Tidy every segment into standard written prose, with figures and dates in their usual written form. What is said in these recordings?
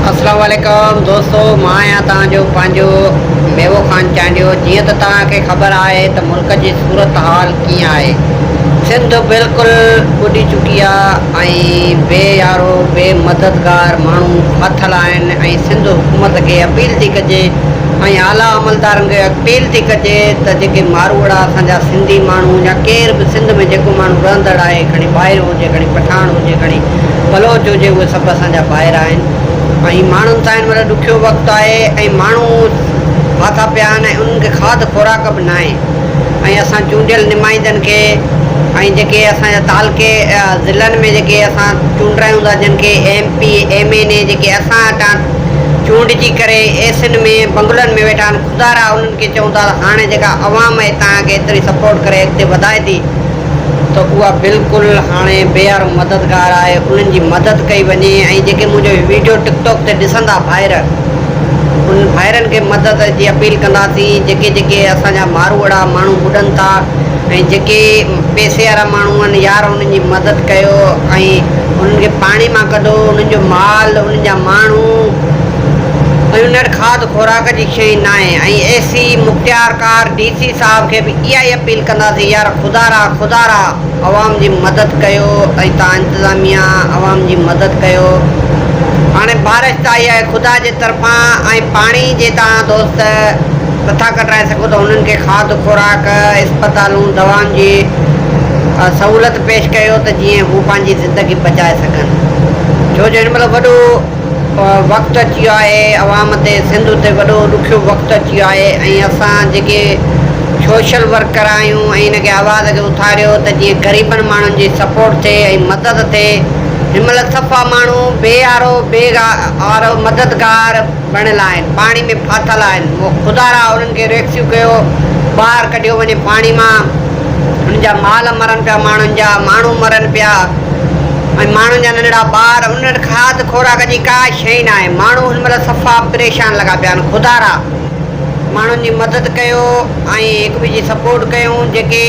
अस्सलाम वालेकुम दोस्तों, मां आहियां तव्हांजो पंहिंजो मेवो ख़ान चांडियो। जीअं त तव्हांखे ख़बर आहे त मुल्क जी सूरत हाल कीअं आहे। सिंध बिल्कुलु ॿुॾी चुकी आहे ऐं बेयारो बेमददगार माण्हू फाथल आहिनि ऐं सिंध हुकूमत खे अपील थी कजे ऐं आला अमलदारनि खे अपील थी कजे त जेके मारूड़ा असांजा सिंधी माण्हू या केर बि सिंध में जेको माण्हू रहंदड़ आहे, खणी ॿाहिरि हुजे, खणी पठान हुजे, खणी बलोच हुजे, उहे सभु असांजा ॿाहिरि आहिनि ऐं माण्हुनि सां हिन महिल ॾुखियो वक़्तु आहे ऐं माण्हू फाथा पिया आहिनि ऐं उन्हनि खे खाद खुराक बि न आहे। ऐं असां चूंडियल नुमाइंदनि खे ऐं जेके असांजा तालके ज़िलनि में जेके असां चूंडायूं था, जिन खे MP MNA जेके असां वटां चूंडजी करे एसिन में बंगलनि में वेठा आहिनि, ख़ुदारा उन्हनि खे चऊं था हाणे जेका अवाम आहे तव्हांखे एतिरी सपोर्ट करे अॻिते वधाए थी त उहा बिल्कुलु हाणे बेयारो मददगार आहे, उन्हनि जी मदद कई वञे। ऐं जेके मुंहिंजो वीडियो टिकटॉक ते ॾिसंदा भाइर, उन भाइरनि खे मदद जी अपील कंदासीं। जेके जेके असांजा मारूड़ा माण्हू ॿुॾनि था ऐं जेके पैसे वारा माण्हू आहिनि यार, उन्हनि जी मदद कयो ऐं उन्हनि खे पाणी मां कढो, उन्हनि जो माल, उन्हनि जा माण्हू ऐं उन वटि खाद खुराक जी शइ न आहे। ऐं AC मुख़्तियार कार DC साहिब खे बि इहा ई अपील कंदासीं, यार ख़ुदारा अवाम जी मदद कयो ऐं तव्हां इंतिज़ामिया अवाम जी मदद कयो। हाणे बारिश त आई आहे ख़ुदा जे तरफ़ां ऐं पाणी जे तव्हां दोस्त नथा कढाए सघो त उन्हनि खे खाद खुराक, अस्पतालूं, दवाउनि जी सहूलियत पेश कयो त जीअं हू पंहिंजी ज़िंदगी बचाए सघनि। छो जो हिन महिल वॾो वक़्तु अची वियो आहे अवाम ते, सिंध ते वॾो ॾुखियो वक़्तु अची वियो आहे ऐं असां जेके सोशल वर्कर आहियूं ऐं हिनखे आवाज़ खे उथारियो त जीअं ग़रीबनि माण्हुनि जी सपोर्ट थिए ऐं मदद थिए। हिन महिल सफ़ा माण्हू बेयारो मददगार बणियल आहिनि, पाणी में फाथल आहिनि। उहो ख़ुदारा उन्हनि खे रेस्क्यू कयो, ॿाहिरि कढियो वञे पाणी मां। उन्हनि जा माल मरनि पिया, माण्हुनि जा माण्हू मरनि पिया ऐं माण्हुनि जा नंढड़ा ॿार, उन वटि खाद खुराक जी का शइ न आहे। माण्हू हिन महिल सफ़ा परेशान लॻा पिया आहिनि। ख़ुदारा माण्हुनि जी मदद कयो ऐं हिक ॿिए जी सपोर्ट कयूं। जेके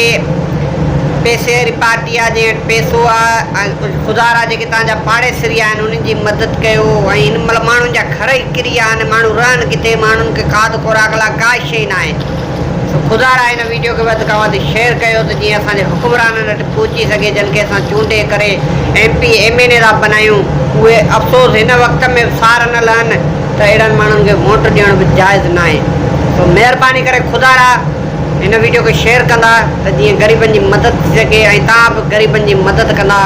पैसे वारी पार्टी आहे, जंहिं वटि पैसो आहे, ऐं ख़ुदारा जेके तव्हांजा पाड़ेसरी आहिनि उन्हनि जी मदद कयो। ऐं हिन महिल माण्हुनि जा घर ई किरी विया आहिनि, माण्हू रहनि किथे, माण्हुनि खे खाद खुराक लाइ का शइ न आहे। ख़ुदारा हिन वीडियो खे वधि खां वधि शेयर कयो त जीअं असांजे हुकुमराननि वटि पहुची सघे, जिन खे असां चूंडे करे MP MNA था बनायूं। उहे अफ़सोस हिन वक़्त में सार न लहनि त अहिड़नि माण्हुनि खे वोट ॾियण बि जाइज़ न आहे। तो महिरबानी करे ख़ुदारा हिन वीडियो खे शेयर कंदा त जीअं ग़रीबनि जी मदद थी सघे ऐं तव्हां बि ग़रीबनि जी मदद कंदा।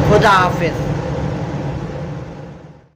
ख़ुदा हाफ़िज़।